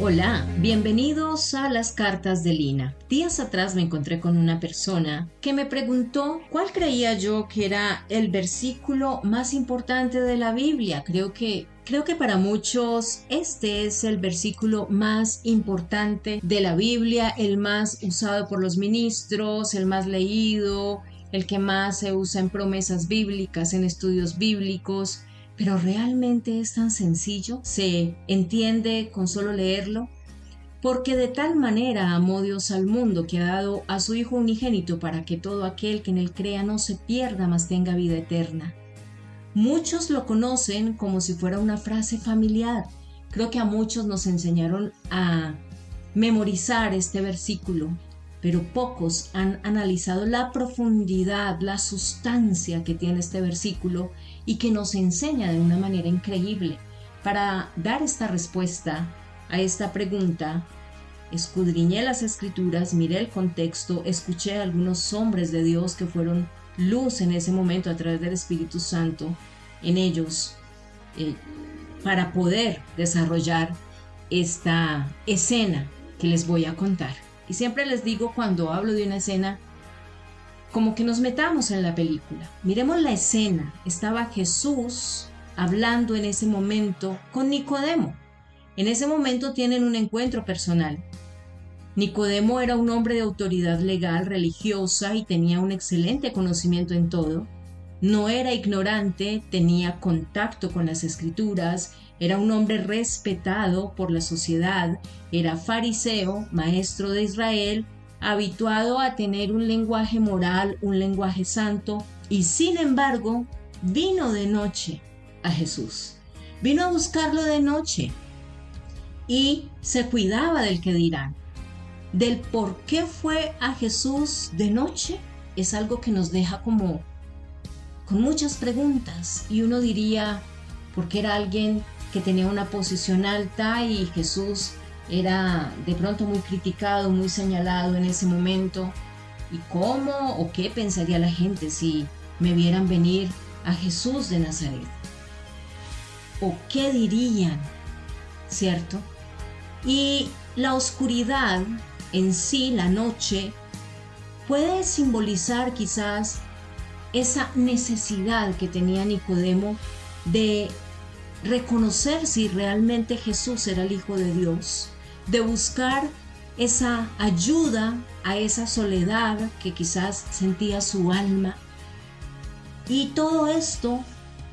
Hola, bienvenidos a las cartas de Lina. Días atrás me encontré con una persona que me preguntó cuál creía yo que era el versículo más importante de la Biblia. Creo que para muchos este es el versículo más importante de la Biblia, el más usado por los ministros, el más leído, el que más se usa en promesas bíblicas, en estudios bíblicos. Pero ¿realmente es tan sencillo? ¿Se entiende con solo leerlo? Porque de tal manera amó Dios al mundo que ha dado a su Hijo unigénito para que todo aquel que en él crea no se pierda, mas tenga vida eterna. Muchos lo conocen como si fuera una frase familiar. Creo que a muchos nos enseñaron a memorizar este versículo, pero pocos han analizado la profundidad, la sustancia que tiene este versículo y que nos enseña de una manera increíble. Para dar esta respuesta a esta pregunta, escudriñé las escrituras, miré el contexto, escuché a algunos hombres de Dios que fueron luz en ese momento a través del Espíritu Santo en ellos, para poder desarrollar esta escena que les voy a contar. Y siempre les digo cuando hablo de una escena, como que nos metamos en la película. Miremos la escena. Estaba Jesús hablando en ese momento con Nicodemo. En ese momento tienen un encuentro personal. Nicodemo era un hombre de autoridad legal, religiosa y tenía un excelente conocimiento en todo. No era ignorante, tenía contacto con las escrituras, era un hombre respetado por la sociedad, era fariseo, maestro de Israel, habituado a tener un lenguaje moral, un lenguaje santo, y sin embargo vino de noche a Jesús. Vino a buscarlo de noche y se cuidaba del que dirán. Del por qué fue a Jesús de noche es algo que nos deja como con muchas preguntas, y uno diría, porque era alguien que tenía una posición alta y Jesús era de pronto muy criticado, muy señalado en ese momento. ¿Y cómo o qué pensaría la gente si me vieran venir a Jesús de Nazaret? ¿O qué dirían? ¿Cierto? Y la oscuridad en sí, la noche, puede simbolizar quizás esa necesidad que tenía Nicodemo de reconocer si realmente Jesús era el Hijo de Dios, de buscar esa ayuda a esa soledad que quizás sentía su alma. Y todo esto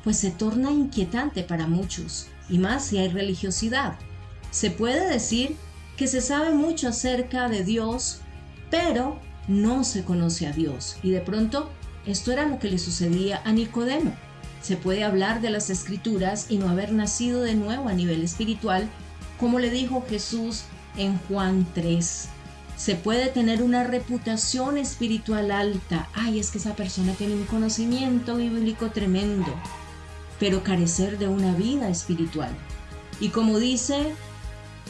pues se torna inquietante para muchos, y más si hay religiosidad. Se puede decir que se sabe mucho acerca de Dios, pero no se conoce a Dios, y de pronto esto era lo que le sucedía a Nicodemo. Se puede hablar de las escrituras y no haber nacido de nuevo a nivel espiritual, como le dijo Jesús en Juan 3. Se puede tener una reputación espiritual alta. Ay, es que esa persona tiene un conocimiento bíblico tremendo, pero carecer de una vida espiritual. Y como dice,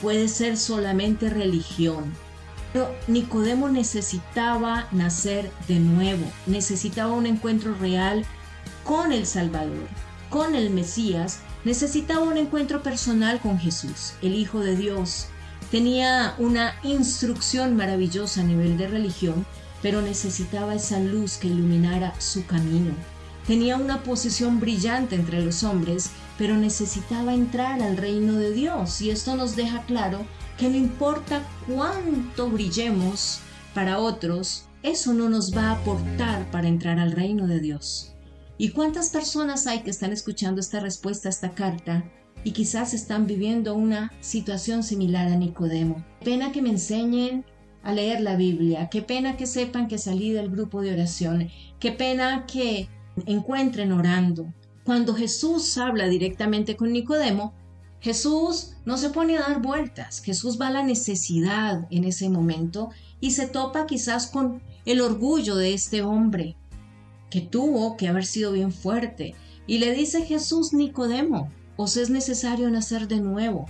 puede ser solamente religión. Pero Nicodemo necesitaba nacer de nuevo, necesitaba un encuentro real con el Salvador, con el Mesías, necesitaba un encuentro personal con Jesús, el Hijo de Dios. Tenía una instrucción maravillosa a nivel de religión, pero necesitaba esa luz que iluminara su camino. Tenía una posición brillante entre los hombres, pero necesitaba entrar al reino de Dios, y esto nos deja claro que no importa cuánto brillemos para otros, eso no nos va a aportar para entrar al reino de Dios. ¿Y cuántas personas hay que están escuchando esta respuesta a esta carta y quizás están viviendo una situación similar a Nicodemo? Qué pena que me enseñen a leer la Biblia, qué pena que sepan que salí del grupo de oración, qué pena que encuentren orando. Cuando Jesús habla directamente con Nicodemo, Jesús no se pone a dar vueltas. Jesús va a la necesidad en ese momento y se topa quizás con el orgullo de este hombre que tuvo que haber sido bien fuerte, y le dice Jesús: Nicodemo, os es necesario nacer de nuevo,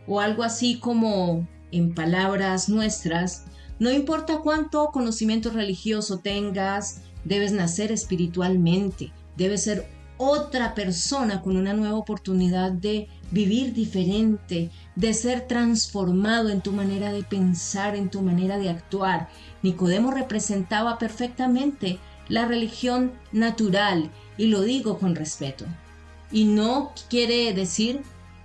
o algo así como, en palabras nuestras, no importa cuánto conocimiento religioso tengas, debes nacer espiritualmente, debes ser otra persona con una nueva oportunidad de vivir diferente, de ser transformado en tu manera de pensar, en tu manera de actuar. Nicodemo representaba perfectamente la religión natural, y lo digo con respeto. Y no quiere decir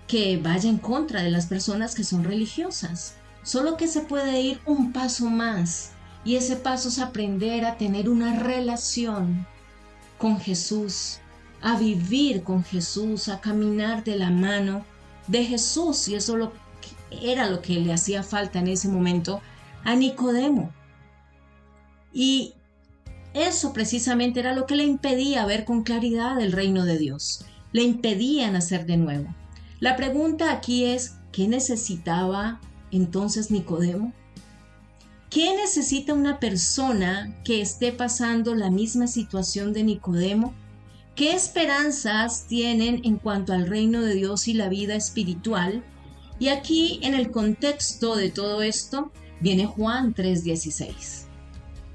que vaya en contra de las personas que son religiosas, solo que se puede ir un paso más, y ese paso es aprender a tener una relación con Jesús, a vivir con Jesús, a caminar de la mano de Jesús. Y eso era lo que le hacía falta en ese momento a Nicodemo. Y eso precisamente era lo que le impedía ver con claridad el reino de Dios. Le impedía nacer de nuevo. La pregunta aquí es, ¿qué necesitaba entonces Nicodemo? ¿Qué necesita una persona que esté pasando la misma situación de Nicodemo? ¿Qué esperanzas tienen en cuanto al reino de Dios y la vida espiritual? Y aquí, en el contexto de todo esto, viene Juan 3:16.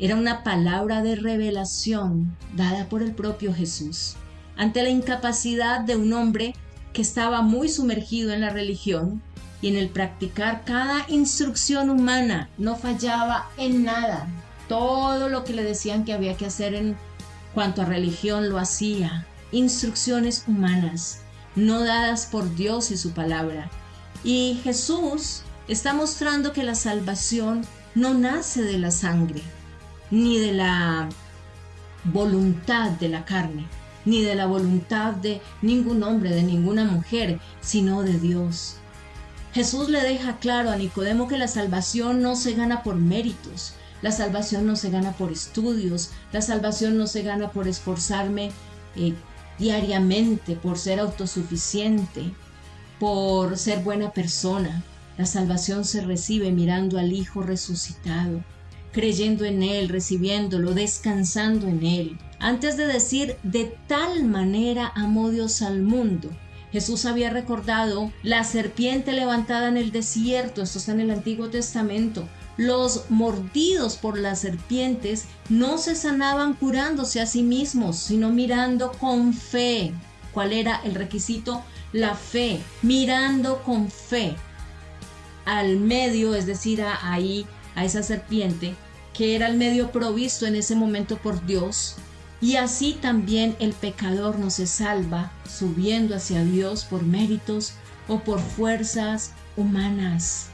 Era una palabra de revelación dada por el propio Jesús ante la incapacidad de un hombre que estaba muy sumergido en la religión y en el practicar cada instrucción humana. No fallaba en nada. Todo lo que le decían que había que hacer en cuanto a religión lo hacía. Instrucciones humanas, no dadas por Dios y su palabra. Y Jesús está mostrando que la salvación no nace de la sangre, ni de la voluntad de la carne, ni de la voluntad de ningún hombre, de ninguna mujer, sino de Dios. Jesús le deja claro a Nicodemo que la salvación no se gana por méritos, la salvación no se gana por estudios, la salvación no se gana por esforzarme diariamente, por ser autosuficiente, por ser buena persona. La salvación se recibe mirando al Hijo resucitado, creyendo en Él, recibiéndolo, descansando en Él. Antes de decir de tal manera amó Dios al mundo, Jesús había recordado la serpiente levantada en el desierto. Esto está en el Antiguo Testamento. Los mordidos por las serpientes no se sanaban curándose a sí mismos, sino mirando con fe. ¿Cuál era el requisito? La fe, mirando con fe al medio, es decir, a esa serpiente, que era el medio provisto en ese momento por Dios. Y así también el pecador no se salva subiendo hacia Dios por méritos o por fuerzas humanas.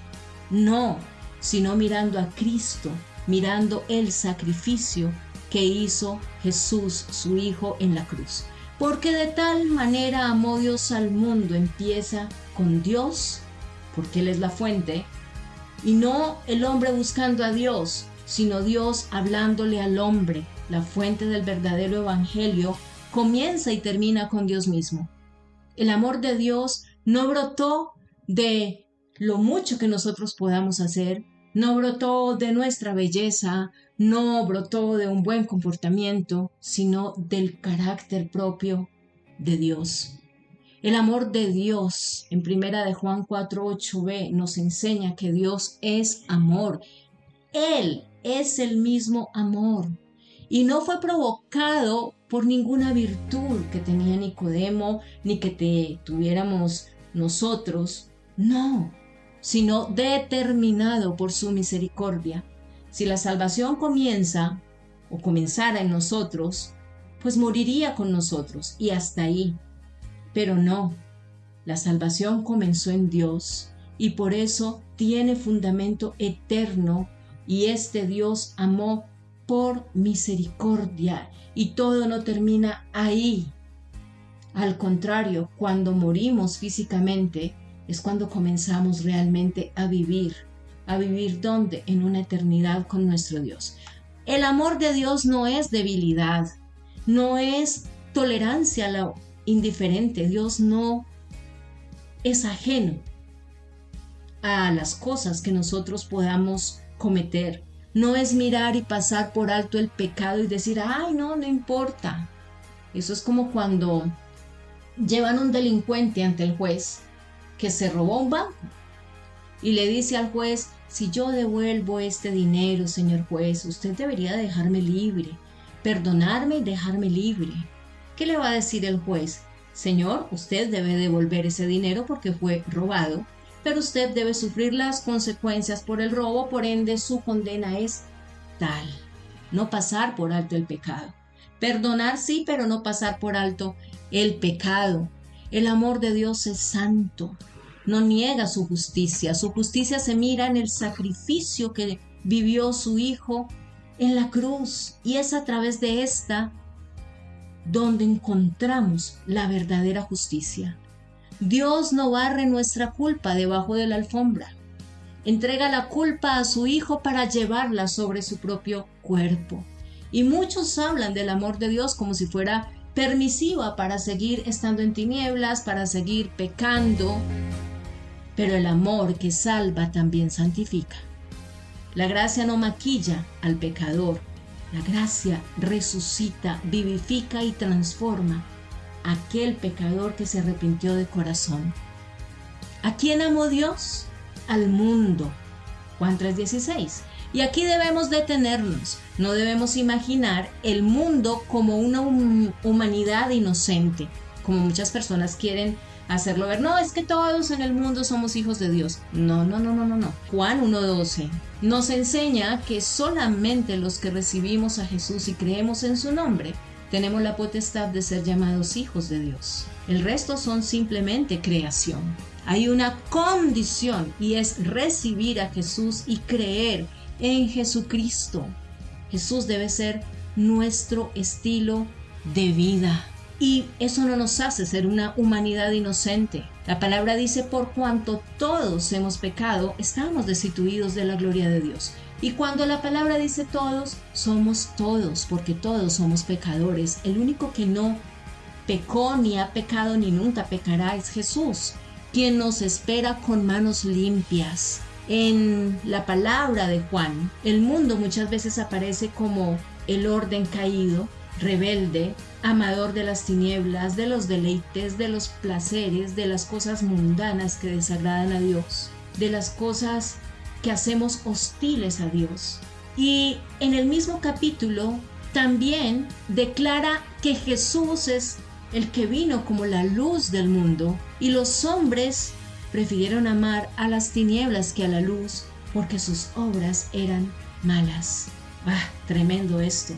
No, sino mirando a Cristo, mirando el sacrificio que hizo Jesús, su Hijo, en la cruz. Porque de tal manera amó Dios al mundo, empieza con Dios, porque Él es la fuente, y no el hombre buscando a Dios, sino Dios hablándole al hombre. La fuente del verdadero evangelio comienza y termina con Dios mismo. El amor de Dios no brotó de lo mucho que nosotros podamos hacer, no brotó de nuestra belleza, no brotó de un buen comportamiento, sino del carácter propio de Dios. El amor de Dios, en 1 de Juan 4:8b, nos enseña que Dios es amor. Él es el mismo amor. Y no fue provocado por ninguna virtud que tenía Nicodemo, ni que tuviéramos nosotros. No, sino determinado por su misericordia. Si la salvación comienza o comenzara en nosotros, pues moriría con nosotros y hasta ahí. Pero no, la salvación comenzó en Dios y por eso tiene fundamento eterno, y este Dios amó por misericordia, y todo no termina ahí. Al contrario, cuando morimos físicamente es cuando comenzamos realmente a vivir. ¿A vivir dónde? En una eternidad con nuestro Dios. El amor de Dios no es debilidad, no es tolerancia a lo indiferente. Dios no es ajeno a las cosas que nosotros podamos cometer. No es mirar y pasar por alto el pecado y decir, ay, no importa. Eso es como cuando llevan un delincuente ante el juez que se robó un banco y le dice al juez, si yo devuelvo este dinero, señor juez, usted debería dejarme libre, perdonarme y dejarme libre. ¿Qué le va a decir el juez? Señor, usted debe devolver ese dinero porque fue robado, pero usted debe sufrir las consecuencias por el robo, por ende su condena es tal. No pasar por alto el pecado. Perdonar sí, pero no pasar por alto el pecado. El amor de Dios es santo. No niega su justicia. Su justicia se mira en el sacrificio que vivió su Hijo en la cruz. Y es a través de esta donde encontramos la verdadera justicia. Dios no barre nuestra culpa debajo de la alfombra. Entrega la culpa a su Hijo para llevarla sobre su propio cuerpo. Y muchos hablan del amor de Dios como si fuera permisiva para seguir estando en tinieblas, para seguir pecando. Pero el amor que salva también santifica. La gracia no maquilla al pecador. La gracia resucita, vivifica y transforma a aquel pecador que se arrepintió de corazón. ¿A quién amó Dios? Al mundo. Juan 3:16. Y aquí debemos detenernos. No debemos imaginar el mundo como una humanidad inocente, como muchas personas quieren hacerlo ver. No, es que todos en el mundo somos hijos de Dios. No. Juan 1:12 nos enseña que solamente los que recibimos a Jesús y creemos en su nombre tenemos la potestad de ser llamados hijos de Dios. El resto son simplemente creación. Hay una condición y es recibir a Jesús y creer en Jesucristo. Jesús debe ser nuestro estilo de vida. Y eso no nos hace ser una humanidad inocente. La palabra dice, por cuanto todos hemos pecado, estamos destituidos de la gloria de Dios. Y cuando la palabra dice todos, somos todos, porque todos somos pecadores. El único que no pecó, ni ha pecado, ni nunca pecará es Jesús, quien nos espera con manos limpias. En la palabra de Juan, el mundo muchas veces aparece como el orden caído, rebelde, amador de las tinieblas, de los deleites, de los placeres, de las cosas mundanas que desagradan a Dios, de las cosas que hacemos hostiles a Dios. Y en el mismo capítulo también declara que Jesús es el que vino como la luz del mundo, y los hombres prefirieron amar a las tinieblas que a la luz, porque sus obras eran malas. Tremendo esto.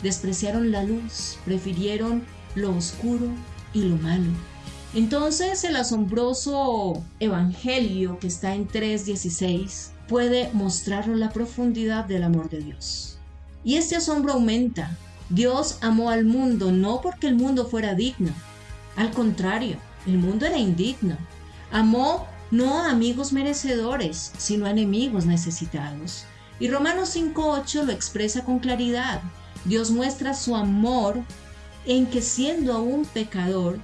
Despreciaron la luz, prefirieron lo oscuro y lo malo. Entonces el asombroso evangelio que está en 3:16 puede mostrarnos la profundidad del amor de Dios. Y este asombro aumenta. Dios amó al mundo no porque el mundo fuera digno. Al contrario, el mundo era indigno. Amó no a amigos merecedores, sino a enemigos necesitados. Y Romanos 5:8 lo expresa con claridad. Dios muestra su amor en que siendo aún pecador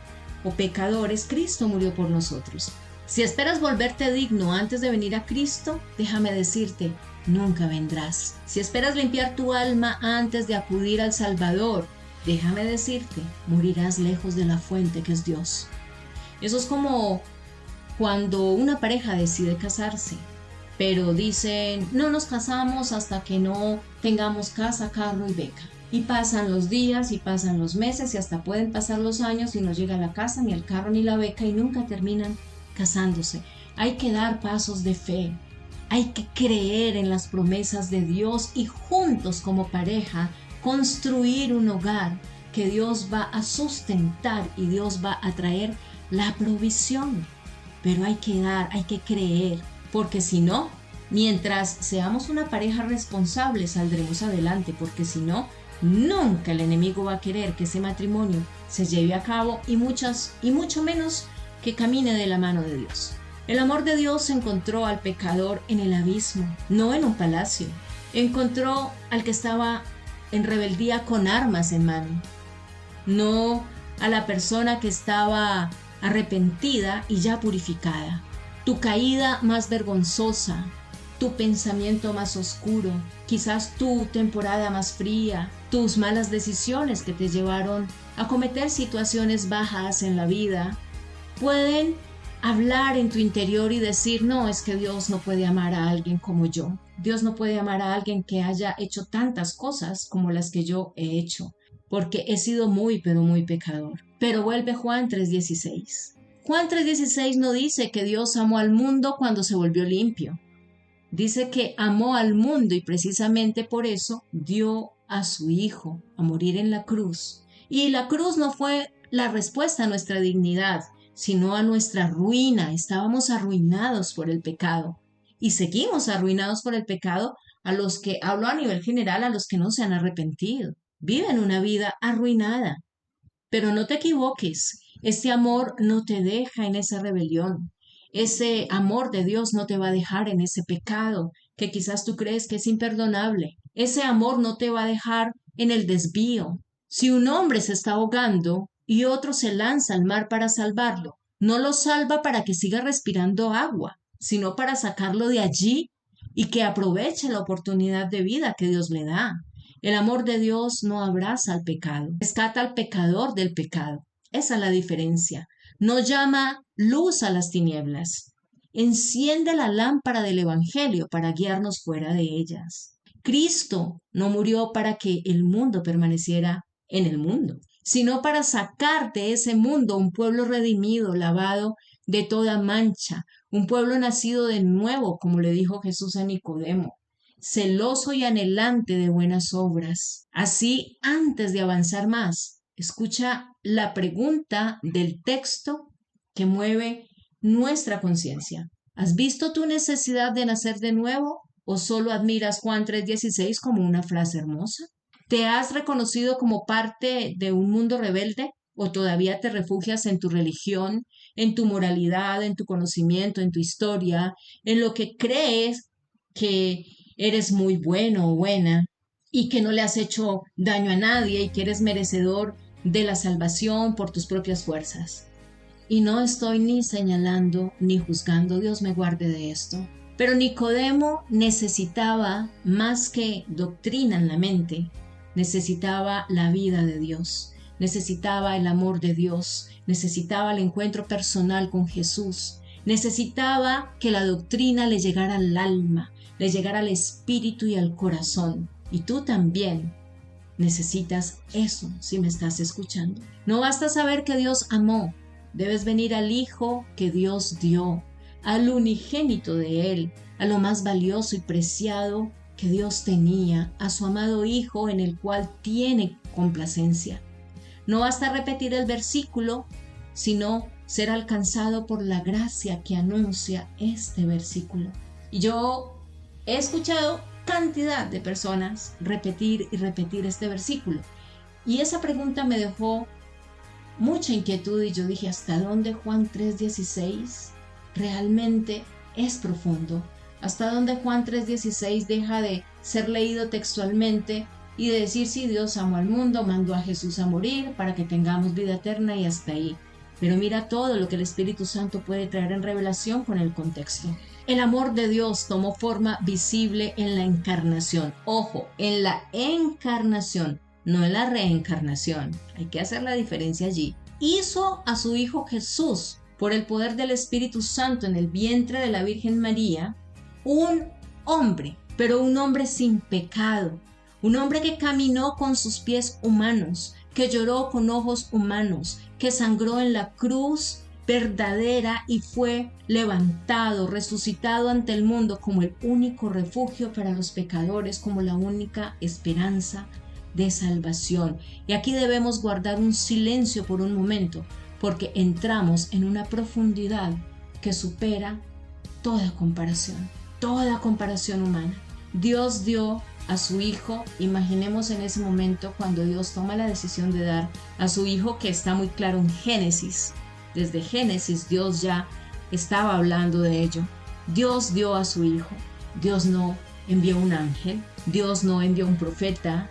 o pecadores, Cristo murió por nosotros. Si esperas volverte digno antes de venir a Cristo, déjame decirte, nunca vendrás. Si esperas limpiar tu alma antes de acudir al Salvador, déjame decirte, morirás lejos de la fuente que es Dios. Eso es como cuando una pareja decide casarse, pero dicen, no nos casamos hasta que no tengamos casa, carro y beca. Y pasan los días y pasan los meses y hasta pueden pasar los años y no llega la casa, ni el carro, ni la beca y nunca terminan casándose. Hay que dar pasos de fe. Hay que creer en las promesas de Dios y juntos como pareja construir un hogar que Dios va a sustentar y Dios va a traer la provisión. Pero hay que dar, hay que creer, porque si no, mientras seamos una pareja responsable saldremos adelante, porque si no, nunca el enemigo va a querer que ese matrimonio se lleve a cabo y mucho menos que camine de la mano de Dios. El amor de Dios encontró al pecador en el abismo, no en un palacio. Encontró al que estaba en rebeldía con armas en mano, no a la persona que estaba arrepentida y ya purificada. Tu caída más vergonzosa, tu pensamiento más oscuro, quizás tu temporada más fría, tus malas decisiones que te llevaron a cometer situaciones bajas en la vida, pueden hablar en tu interior y decir, no, es que Dios no puede amar a alguien como yo. Dios no puede amar a alguien que haya hecho tantas cosas como las que yo he hecho. porque he sido muy, pero muy pecador. Pero vuelve Juan 3:16. Juan 3:16 no dice que Dios amó al mundo cuando se volvió limpio. Dice que amó al mundo y precisamente por eso dio a su Hijo a morir en la cruz. Y la cruz no fue la respuesta a nuestra dignidad, sino a nuestra ruina. Estábamos arruinados por el pecado y seguimos arruinados por el pecado. A los que hablo a nivel general, a los que no se han arrepentido, viven una vida arruinada. Pero no te equivoques, este amor no te deja en esa rebelión. Ese amor de Dios no te va a dejar en ese pecado que quizás tú crees que es imperdonable. Ese amor no te va a dejar en el desvío. Si un hombre se está ahogando y otro se lanza al mar para salvarlo, no lo salva para que siga respirando agua, sino para sacarlo de allí y que aproveche la oportunidad de vida que Dios le da. El amor de Dios no abraza al pecado, rescata al pecador del pecado. Esa es la diferencia. No llama luz a las tinieblas. Enciende la lámpara del Evangelio para guiarnos fuera de ellas. Cristo no murió para que el mundo permaneciera en el mundo, sino para sacar de ese mundo un pueblo redimido, lavado de toda mancha, un pueblo nacido de nuevo, como le dijo Jesús a Nicodemo, celoso y anhelante de buenas obras. Así, antes de avanzar más, escucha la pregunta del texto que mueve nuestra conciencia. ¿Has visto tu necesidad de nacer de nuevo o solo admiras Juan 3:16 como una frase hermosa? ¿Te has reconocido como parte de un mundo rebelde o todavía te refugias en tu religión, en tu moralidad, en tu conocimiento, en tu historia, en lo que crees que eres muy bueno o buena y que no le has hecho daño a nadie y que eres merecedor de la salvación por tus propias fuerzas? Y no estoy ni señalando ni juzgando, Dios me guarde de esto. Pero Nicodemo necesitaba más que doctrina en la mente, necesitaba la vida de Dios, necesitaba el amor de Dios, necesitaba el encuentro personal con Jesús, necesitaba que la doctrina le llegara al alma, le llegara al espíritu y al corazón. Y tú también necesitas eso si me estás escuchando. No basta saber que Dios amó, debes venir al Hijo que Dios dio, al unigénito de Él, a lo más valioso y preciado que Dios tenía, a su amado Hijo en el cual tiene complacencia. No basta repetir el versículo, sino ser alcanzado por la gracia que anuncia este versículo. Y yo he escuchado cantidad de personas repetir y repetir este versículo. Y esa pregunta me dejó mucha inquietud y yo dije, ¿hasta dónde Juan 3:16 realmente es profundo? ¿Hasta dónde Juan 3:16 deja de ser leído textualmente y de decir, sí, Dios amó al mundo, mandó a Jesús a morir para que tengamos vida eterna y hasta ahí? Pero mira todo lo que el Espíritu Santo puede traer en revelación con el contexto. El amor de Dios tomó forma visible en la encarnación. Ojo, en la encarnación, no en la reencarnación. Hay que hacer la diferencia allí. Hizo a su Hijo Jesús, por el poder del Espíritu Santo en el vientre de la Virgen María, un hombre, pero un hombre sin pecado. Un hombre que caminó con sus pies humanos, que lloró con ojos humanos, que sangró en la cruz verdadera y fue levantado, resucitado ante el mundo como el único refugio para los pecadores, como la única esperanza de salvación. Y aquí debemos guardar un silencio por un momento, porque entramos en una profundidad que supera toda comparación humana. Dios dio a su Hijo. Imaginemos en ese momento cuando Dios toma la decisión de dar a su Hijo, que está muy claro en Génesis. Desde Génesis Dios ya estaba hablando de ello. Dios dio a su Hijo. Dios no envió un ángel, Dios no envió un profeta,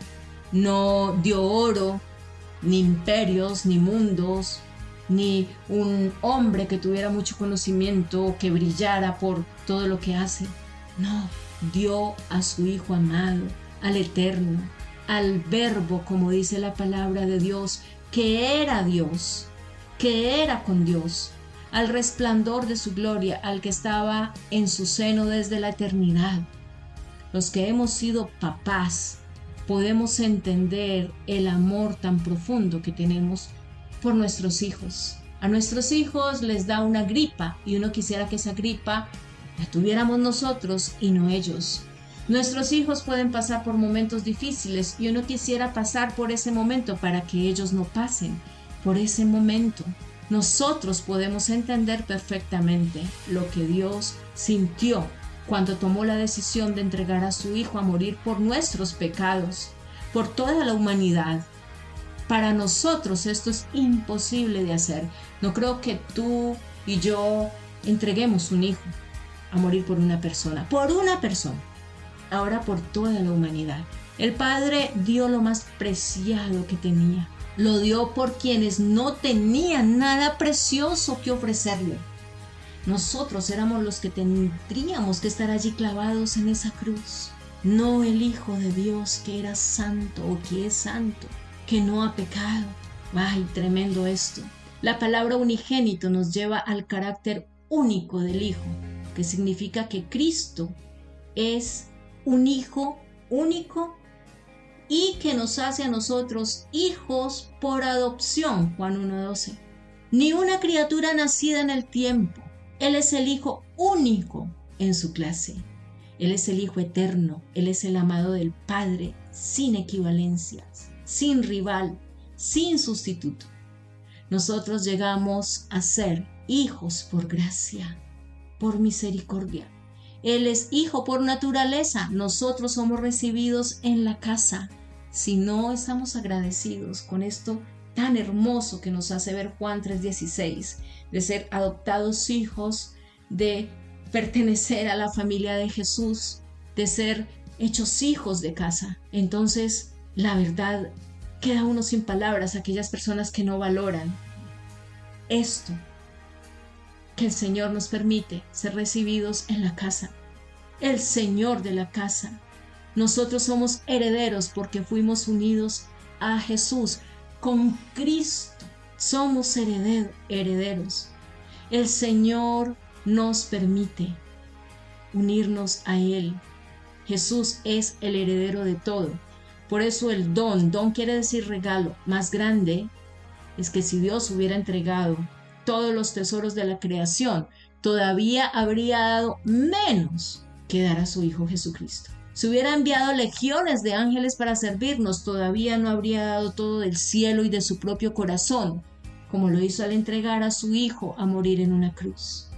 no dio oro, ni imperios, ni mundos, ni un hombre que tuviera mucho conocimiento, que brillara por todo lo que hace. No, dio a su Hijo amado, al Eterno, al Verbo, como dice la palabra de Dios, que era Dios, que era con Dios, al resplandor de su gloria, al que estaba en su seno desde la eternidad. Los que hemos sido papás, podemos entender el amor tan profundo que tenemos por nuestros hijos. A nuestros hijos les da una gripa y uno quisiera que esa gripa la tuviéramos nosotros y no ellos. Nuestros hijos pueden pasar por momentos difíciles y uno quisiera pasar por ese momento para que ellos no pasen por ese momento. Nosotros podemos entender perfectamente lo que Dios sintió cuando tomó la decisión de entregar a su Hijo a morir por nuestros pecados, por toda la humanidad. Para nosotros esto es imposible de hacer. No creo que tú y yo entreguemos un hijo a morir por una persona. Ahora por toda la humanidad. El Padre dio lo más preciado que tenía. Lo dio por quienes no tenían nada precioso que ofrecerle. Nosotros éramos los que tendríamos que estar allí clavados en esa cruz. No el Hijo de Dios que era santo o que es santo, que no ha pecado. ¡Ay, tremendo esto! La palabra unigénito nos lleva al carácter único del Hijo, que significa que Cristo es un Hijo único y que nos hace a nosotros hijos por adopción, Juan 1:12. Ni una criatura nacida en el tiempo. Él es el Hijo único en su clase. Él es el Hijo eterno. Él es el amado del Padre, sin equivalencias, sin rival, sin sustituto. Nosotros llegamos a ser hijos por gracia, por misericordia. Él es hijo por naturaleza. Nosotros somos recibidos en la casa. Si no estamos agradecidos con esto tan hermoso que nos hace ver Juan 3:16, de ser adoptados hijos, de pertenecer a la familia de Jesús, de ser hechos hijos de casa, entonces la verdad queda uno sin palabras. Aquellas personas que no valoran esto, que el Señor nos permite ser recibidos en la casa, el Señor de la casa. Nosotros somos herederos porque fuimos unidos a Jesús. Con Cristo somos herederos. El Señor nos permite unirnos a Él. Jesús es el heredero de todo. Por eso el don quiere decir regalo, más grande es que si Dios hubiera entregado todos los tesoros de la creación, todavía habría dado menos que dar a su Hijo Jesucristo. Si hubiera enviado legiones de ángeles para servirnos, todavía no habría dado todo del cielo y de su propio corazón, como lo hizo al entregar a su Hijo a morir en una cruz.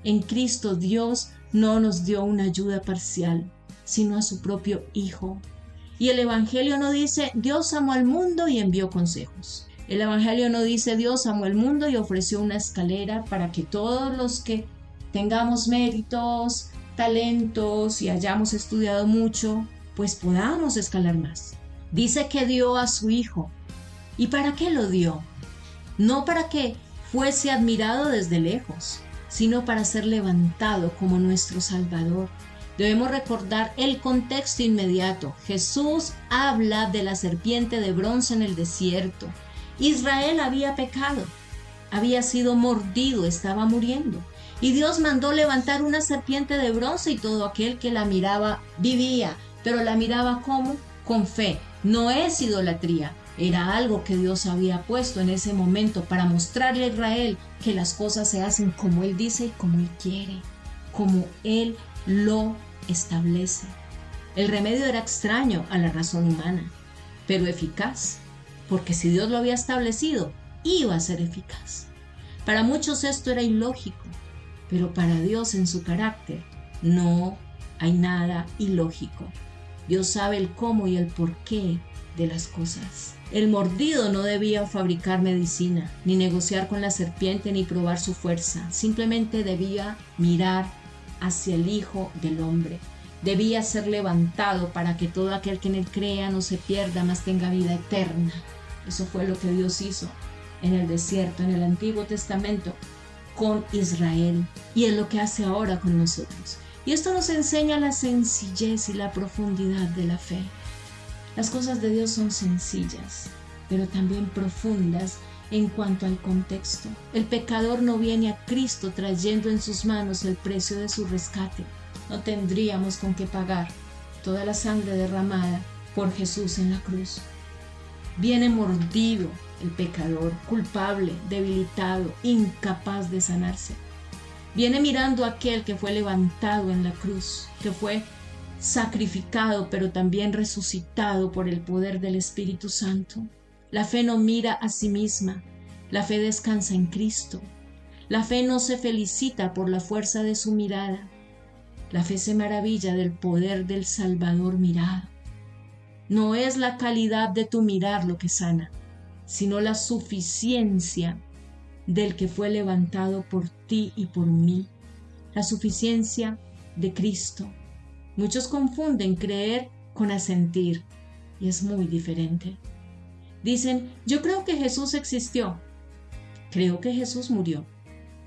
En Cristo Dios no nos dio una ayuda parcial, sino a su propio Hijo. Y el Evangelio no dice Dios amó al mundo y envió consejos. El Evangelio no dice Dios amó al mundo y ofreció una escalera para que todos los que tengamos méritos, talentos y hayamos estudiado mucho, pues podamos escalar más. Dice que dio a su Hijo. ¿Y para qué lo dio? No para que fuese admirado desde lejos, sino para ser levantado como nuestro Salvador. Debemos recordar el contexto inmediato. Jesús habla de la serpiente de bronce en el desierto. Israel había pecado, había sido mordido, estaba muriendo. Y Dios mandó levantar una serpiente de bronce y todo aquel que la miraba vivía. Pero la miraba ¿cómo? Con fe. No es idolatría. Era algo que Dios había puesto en ese momento para mostrarle a Israel que las cosas se hacen como Él dice y como Él quiere, como Él lo establece. El remedio era extraño a la razón humana, pero eficaz, porque si Dios lo había establecido, iba a ser eficaz. Para muchos esto era ilógico, pero para Dios en su carácter no hay nada ilógico. Dios sabe el cómo y el porqué de las cosas. El mordido no debía fabricar medicina, ni negociar con la serpiente, ni probar su fuerza. Simplemente debía mirar hacia el Hijo del Hombre. Debía ser levantado para que todo aquel que en él crea no se pierda, mas tenga vida eterna. Eso fue lo que Dios hizo en el desierto, en el Antiguo Testamento, con Israel. Y es lo que hace ahora con nosotros. Y esto nos enseña la sencillez y la profundidad de la fe. Las cosas de Dios son sencillas, pero también profundas en cuanto al contexto. El pecador no viene a Cristo trayendo en sus manos el precio de su rescate. No tendríamos con qué pagar toda la sangre derramada por Jesús en la cruz. Viene mordido el pecador, culpable, debilitado, incapaz de sanarse. Viene mirando a aquel que fue levantado en la cruz, que fue sacrificado, pero también resucitado por el poder del Espíritu Santo. La fe no mira a sí misma, la fe descansa en Cristo. La fe no se felicita por la fuerza de su mirada, la fe se maravilla del poder del Salvador mirado. No es la calidad de tu mirar lo que sana, sino la suficiencia del que fue levantado por ti y por mí, la suficiencia de Cristo. Muchos confunden creer con asentir, y es muy diferente. Dicen, yo creo que Jesús existió, creo que Jesús murió,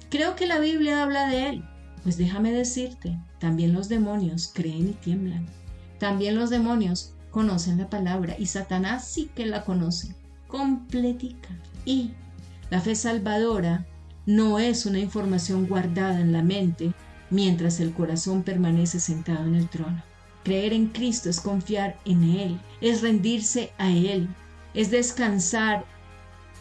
creo que la Biblia habla de él. Pues déjame decirte, también los demonios creen y tiemblan. También los demonios conocen la palabra y Satanás sí que la conoce, completica. Y la fe salvadora no es una información guardada en la mente mientras el corazón permanece sentado en el trono. Creer en Cristo es confiar en Él, es rendirse a Él, es descansar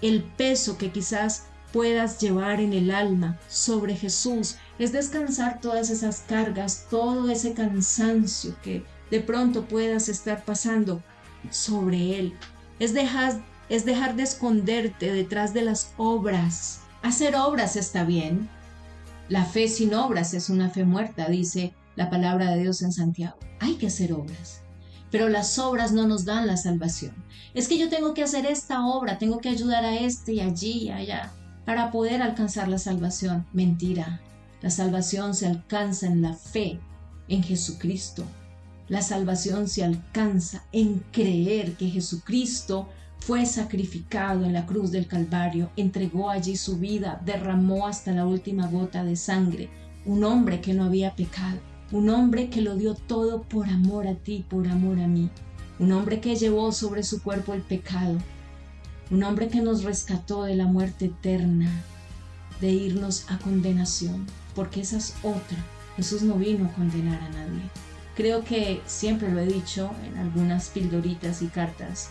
el peso que quizás puedas llevar en el alma sobre Jesús, es descansar todas esas cargas, todo ese cansancio que de pronto puedas estar pasando sobre Él, es dejar de esconderte detrás de las obras. Hacer obras está bien. La fe sin obras es una fe muerta, dice la palabra de Dios en Santiago. Hay que hacer obras, pero las obras no nos dan la salvación. Es que yo tengo que hacer esta obra, tengo que ayudar a este y allí y allá para poder alcanzar la salvación. Mentira. La salvación se alcanza en la fe en Jesucristo. La salvación se alcanza en creer que Jesucristo fue sacrificado en la cruz del Calvario, entregó allí su vida, derramó hasta la última gota de sangre, un hombre que no había pecado, un hombre que lo dio todo por amor a ti, por amor a mí, un hombre que llevó sobre su cuerpo el pecado, un hombre que nos rescató de la muerte eterna, de irnos a condenación, porque esa es otra. Jesús no vino a condenar a nadie. Creo que siempre lo he dicho en algunas pildoritas y cartas,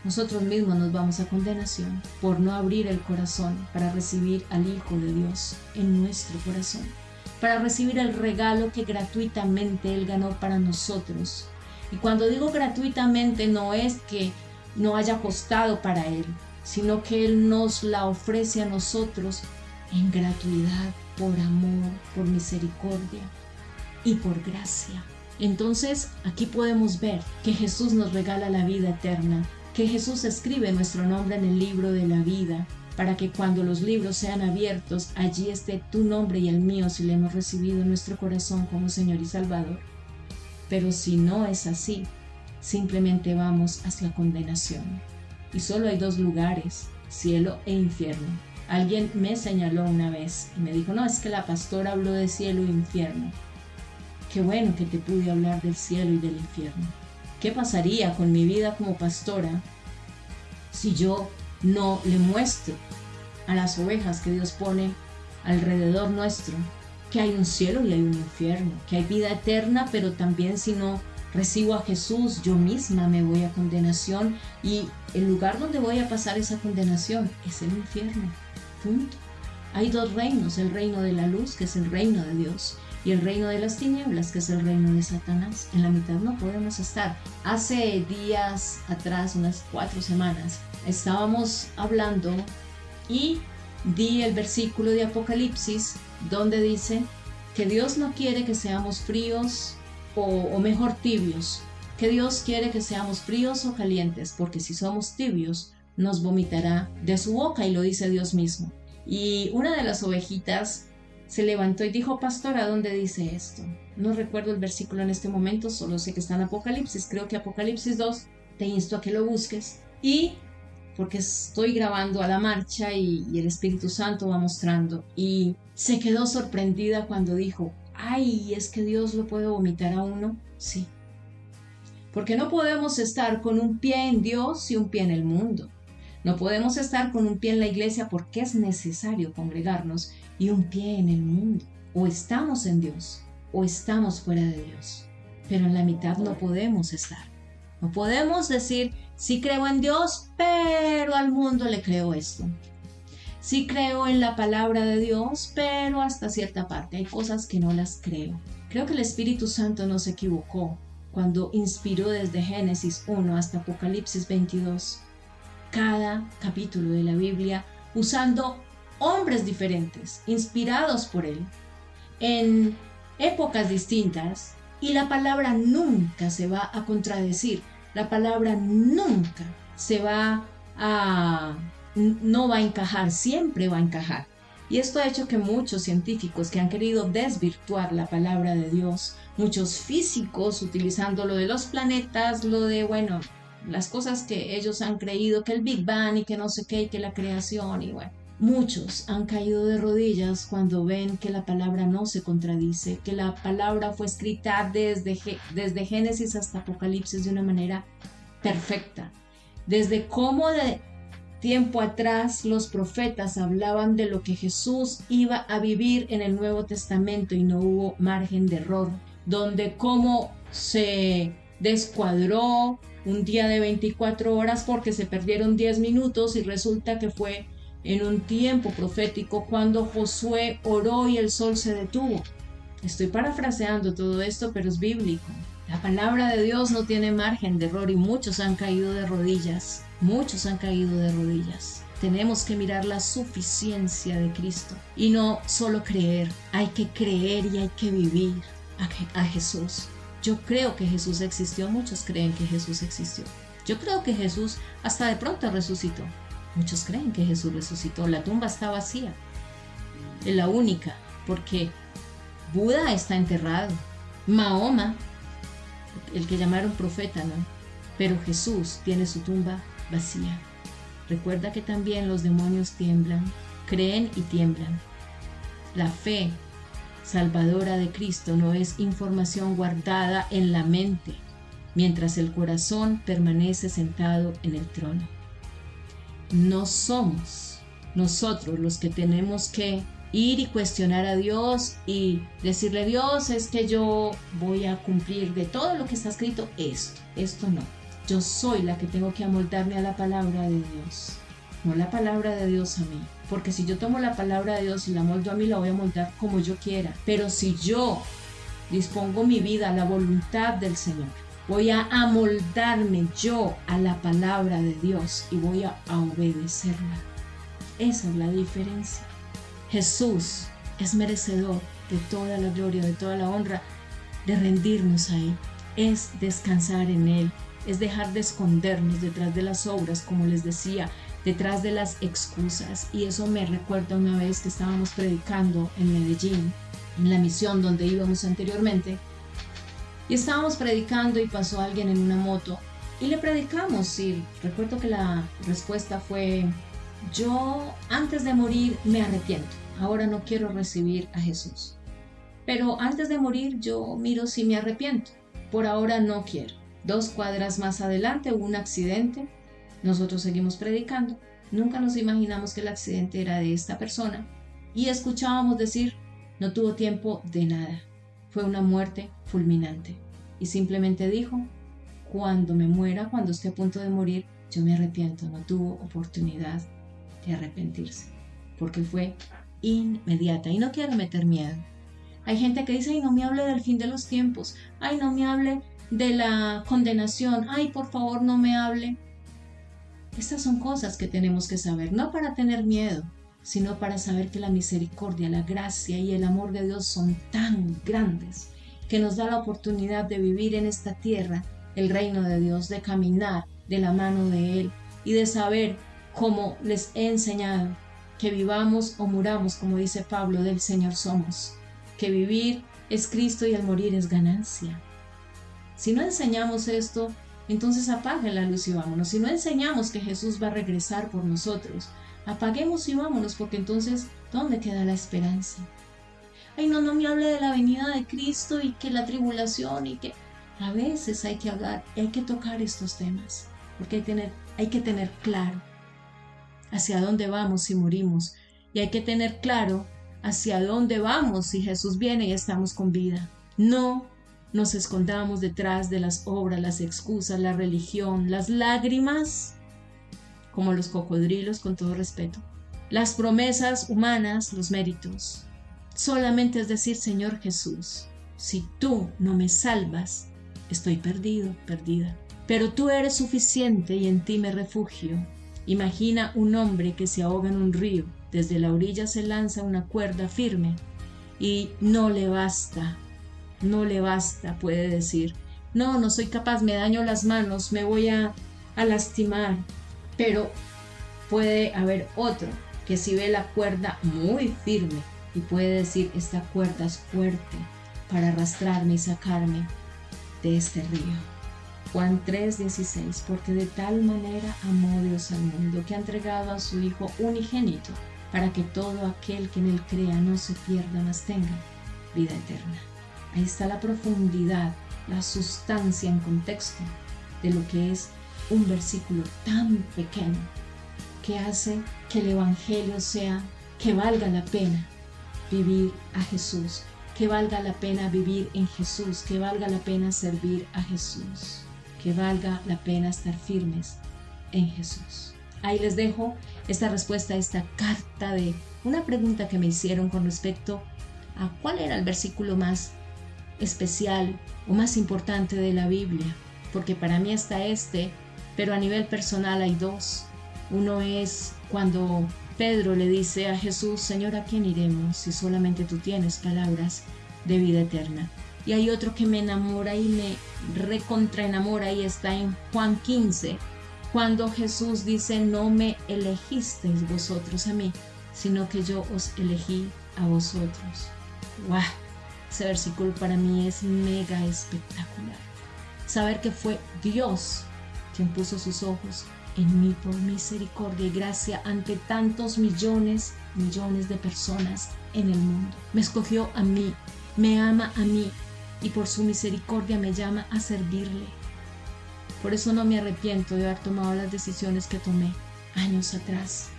nosotros mismos nos vamos a condenación por no abrir el corazón para recibir al Hijo de Dios en nuestro corazón, para recibir el regalo que gratuitamente Él ganó para nosotros. Y cuando digo gratuitamente no es que no haya costado para Él, sino que Él nos la ofrece a nosotros en gratuidad, por amor, por misericordia y por gracia. Entonces aquí podemos ver que Jesús nos regala la vida eterna, que Jesús escribe nuestro nombre en el libro de la vida, para que cuando los libros sean abiertos, allí esté tu nombre y el mío si le hemos recibido en nuestro corazón como Señor y Salvador. Pero si no es así, simplemente vamos hacia condenación. Y solo hay dos lugares, cielo e infierno. Alguien me señaló una vez y me dijo, no, es que la pastora habló de cielo e infierno. Qué bueno que te pude hablar del cielo y del infierno. ¿Qué pasaría con mi vida como pastora si yo no le muestro a las ovejas que Dios pone alrededor nuestro que hay un cielo y hay un infierno, que hay vida eterna, pero también si no recibo a Jesús, yo misma me voy a condenación y el lugar donde voy a pasar esa condenación es el infierno. Punto. Hay dos reinos, el reino de la luz, que es el reino de Dios, y el reino de las tinieblas, que es el reino de Satanás. En la mitad no podemos estar. Hace días atrás, unas 4 semanas, estábamos hablando y di el versículo de Apocalipsis donde dice que Dios no quiere que seamos fríos o mejor tibios, que Dios quiere que seamos fríos o calientes, porque si somos tibios nos vomitará de su boca, y lo dice Dios mismo. Y una de las ovejitas se levantó y dijo, pastora, ¿dónde dice esto? No recuerdo el versículo en este momento, solo sé que está en Apocalipsis, creo que Apocalipsis 2, te insto a que lo busques. Y porque estoy grabando a la marcha y el Espíritu Santo va mostrando. Y se quedó sorprendida cuando dijo, ay, ¿es que Dios lo puede vomitar a uno? Sí. Porque no podemos estar con un pie en Dios y un pie en el mundo. No podemos estar con un pie en la iglesia porque es necesario congregarnos y un pie en el mundo. O estamos en Dios o estamos fuera de Dios. Pero en la mitad no podemos estar. No podemos decir, sí creo en Dios, pero al mundo le creo esto. Sí creo en la palabra de Dios, pero hasta cierta parte. Hay cosas que no las creo. Creo que el Espíritu Santo no se equivocó cuando inspiró desde Génesis 1 hasta Apocalipsis 22 cada capítulo de la Biblia, usando hombres diferentes, inspirados por él, en épocas distintas, y la palabra nunca se va a contradecir, la palabra nunca no va a encajar, siempre va a encajar. Y esto ha hecho que muchos científicos que han querido desvirtuar la palabra de Dios, muchos físicos utilizando lo de los planetas, las cosas que ellos han creído, que el Big Bang y que no sé qué, y que la creación, y bueno, muchos han caído de rodillas cuando ven que la palabra no se contradice, que la palabra fue escrita desde Génesis hasta Apocalipsis de una manera perfecta. Desde cómo de tiempo atrás los profetas hablaban de lo que Jesús iba a vivir en el Nuevo Testamento y no hubo margen de error, donde cómo se descuadró un día de 24 horas porque se perdieron 10 minutos y resulta que fue en un tiempo profético cuando Josué oró y el sol se detuvo. Estoy parafraseando todo esto, pero es bíblico. La palabra de Dios no tiene margen de error y muchos han caído de rodillas. Muchos han caído de rodillas. Tenemos que mirar la suficiencia de Cristo y no solo creer. Hay que creer y hay que vivir a Jesús. Yo creo que Jesús existió. Muchos creen que Jesús existió. Yo creo que Jesús hasta de pronto resucitó. Muchos creen que Jesús resucitó. La tumba está vacía. Es la única, porque Buda está enterrado. Mahoma, el que llamaron profeta, ¿no? Pero Jesús tiene su tumba vacía. Recuerda que también los demonios tiemblan, creen y tiemblan. La fe salvadora de Cristo no es información guardada en la mente, mientras el corazón permanece sentado en el trono. No somos nosotros los que tenemos que ir y cuestionar a Dios y decirle: Dios, es que yo voy a cumplir de todo lo que está escrito esto no. Yo soy la que tengo que amoldarme a la palabra de Dios, no la palabra de Dios a mí. Porque si yo tomo la palabra de Dios y la moldo a mí, la voy a moldar como yo quiera. Pero si yo dispongo mi vida a la voluntad del Señor, voy a amoldarme yo a la palabra de Dios y voy a obedecerla. Esa es la diferencia. Jesús es merecedor de toda la gloria, de toda la honra, de rendirnos a Él. Es descansar en Él, es dejar de escondernos detrás de las obras, como les decía, detrás de las excusas. Y eso me recuerda una vez que estábamos predicando en Medellín, en la misión donde íbamos anteriormente, y estábamos predicando y pasó alguien en una moto y le predicamos, y recuerdo que la respuesta fue: yo antes de morir me arrepiento, ahora no quiero recibir a Jesús, pero antes de morir yo miro si me arrepiento, por ahora no quiero. 2 cuadras más adelante hubo un accidente, nosotros seguimos predicando, nunca nos imaginamos que el accidente era de esta persona y escuchábamos decir: no tuvo tiempo de nada, fue una muerte fulminante. Y simplemente dijo: cuando me muera, cuando esté a punto de morir, yo me arrepiento. No tuvo oportunidad de arrepentirse, porque fue inmediata. Y no quiero meter miedo. Hay gente que dice: ay, no me hable del fin de los tiempos, ay, no me hable de la condenación, ay, por favor, no me hable. Estas son cosas que tenemos que saber, no para tener miedo, sino para saber que la misericordia, la gracia y el amor de Dios son tan grandes que nos da la oportunidad de vivir en esta tierra el reino de Dios, de caminar de la mano de Él y de saber, como les he enseñado, que vivamos o muramos, como dice Pablo, del Señor somos, que vivir es Cristo y el morir es ganancia. Si no enseñamos esto, entonces apague la luz y vámonos. Si no enseñamos que Jesús va a regresar por nosotros, apaguemos y vámonos, porque entonces, ¿dónde queda la esperanza? Ay, no me hable de la venida de Cristo y que la tribulación y que... A veces hay que hablar, hay que tocar estos temas, porque hay que tener claro hacia dónde vamos si morimos, y hay que tener claro hacia dónde vamos si Jesús viene y estamos con vida. No nos escondamos detrás de las obras, las excusas, la religión, las lágrimas, como los cocodrilos, con todo respeto, las promesas humanas, los méritos. Solamente es decir, Señor Jesús, si tú no me salvas, estoy perdido, perdida. Pero tú eres suficiente y en ti me refugio. Imagina un hombre que se ahoga en un río. Desde la orilla se lanza una cuerda firme y no le basta, puede decir. No soy capaz, me daño las manos, me voy a lastimar. Pero puede haber otro que si ve la cuerda muy firme y puede decir, esta cuerda es fuerte para arrastrarme y sacarme de este río. Juan 3:16, porque de tal manera amó Dios al mundo que ha entregado a su Hijo unigénito para que todo aquel que en él crea no se pierda, mas tenga vida eterna. Ahí está la profundidad, la sustancia en contexto de lo que es un versículo tan pequeño que hace que el Evangelio sea que valga la pena vivir a Jesús, que valga la pena vivir en Jesús, que valga la pena servir a Jesús, que valga la pena estar firmes en Jesús. Ahí les dejo esta respuesta a esta carta de una pregunta que me hicieron con respecto a cuál era el versículo más especial o más importante de la Biblia, porque para mí está pero a nivel personal hay dos. Uno es cuando Pedro le dice a Jesús, Señor, ¿a quién iremos si solamente tú tienes palabras de vida eterna? Y hay otro que me enamora y me recontraenamora y está en Juan 15, cuando Jesús dice, no me elegisteis vosotros a mí, sino que yo os elegí a vosotros. ¡Wow! Ese versículo para mí es mega espectacular. Saber que fue Dios quien puso sus ojos en mí por misericordia y gracia ante tantos millones de personas en el mundo. Me escogió a mí, me ama a mí y por su misericordia me llama a servirle. Por eso no me arrepiento de haber tomado las decisiones que tomé años atrás.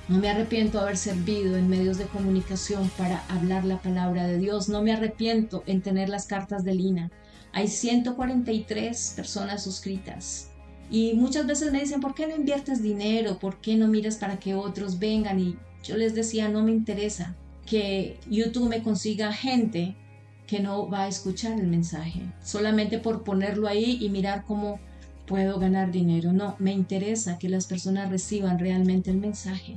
No me arrepiento de haber servido en medios de comunicación para hablar la palabra de Dios. No me arrepiento en tener las cartas de Lina. Hay 143 personas suscritas. Y muchas veces me dicen, ¿por qué no inviertes dinero? ¿Por qué no miras para que otros vengan? Y yo les decía, no me interesa que YouTube me consiga gente que no va a escuchar el mensaje, solamente por ponerlo ahí y mirar cómo puedo ganar dinero. No, me interesa que las personas reciban realmente el mensaje,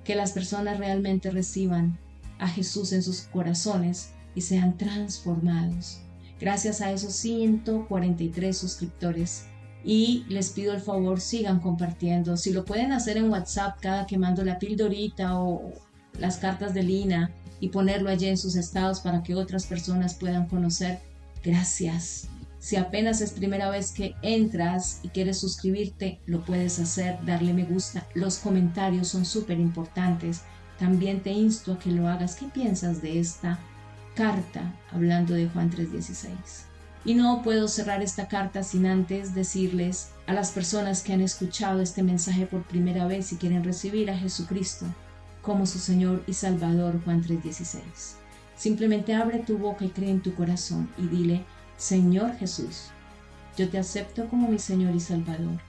que las personas realmente reciban a Jesús en sus corazones y sean transformados. Gracias a esos 143 suscriptores. Y les pido el favor, sigan compartiendo. Si lo pueden hacer en WhatsApp cada que mando la pildorita o las cartas de Lina y ponerlo allí en sus estados para que otras personas puedan conocer, gracias. Si apenas es primera vez que entras y quieres suscribirte, lo puedes hacer, darle me gusta. Los comentarios son súper importantes. También te insto a que lo hagas. ¿Qué piensas de esta carta hablando de Juan 3:16? Y no puedo cerrar esta carta sin antes decirles a las personas que han escuchado este mensaje por primera vez y quieren recibir a Jesucristo como su Señor y Salvador, Juan 3:16. Simplemente abre tu boca y cree en tu corazón y dile, Señor Jesús, yo te acepto como mi Señor y Salvador.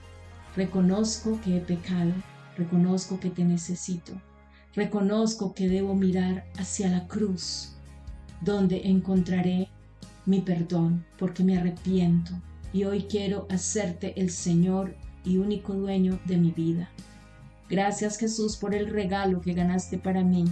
Reconozco que he pecado, reconozco que te necesito, reconozco que debo mirar hacia la cruz, donde encontraré mi perdón, porque me arrepiento y hoy quiero hacerte el Señor y único dueño de mi vida. Gracias Jesús por el regalo que ganaste para mí,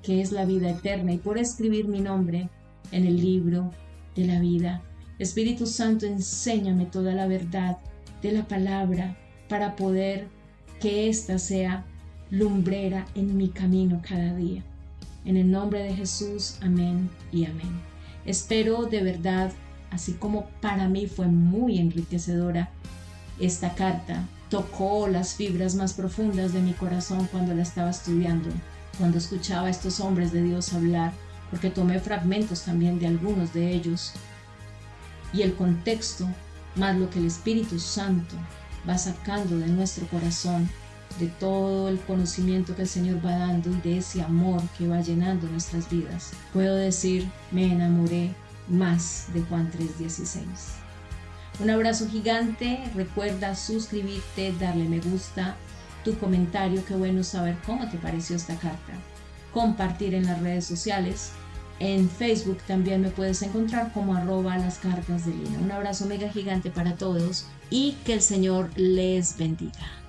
que es la vida eterna, y por escribir mi nombre en el libro de la vida. Espíritu Santo, enséñame toda la verdad de la palabra para poder que ésta sea lumbrera en mi camino cada día. En el nombre de Jesús, amén y amén. Espero de verdad, así como para mí fue muy enriquecedora esta carta, tocó las fibras más profundas de mi corazón cuando la estaba estudiando, cuando escuchaba a estos hombres de Dios hablar, porque tomé fragmentos también de algunos de ellos, y el contexto, más lo que el Espíritu Santo va sacando de nuestro corazón, de todo el conocimiento que el Señor va dando y de ese amor que va llenando nuestras vidas. Puedo decir, me enamoré más de Juan 3:16. Un abrazo gigante, recuerda suscribirte, darle me gusta, tu comentario, qué bueno saber cómo te pareció esta carta, compartir en las redes sociales. En Facebook también me puedes encontrar como @lascartasdelina. Un abrazo mega gigante para todos y que el Señor les bendiga.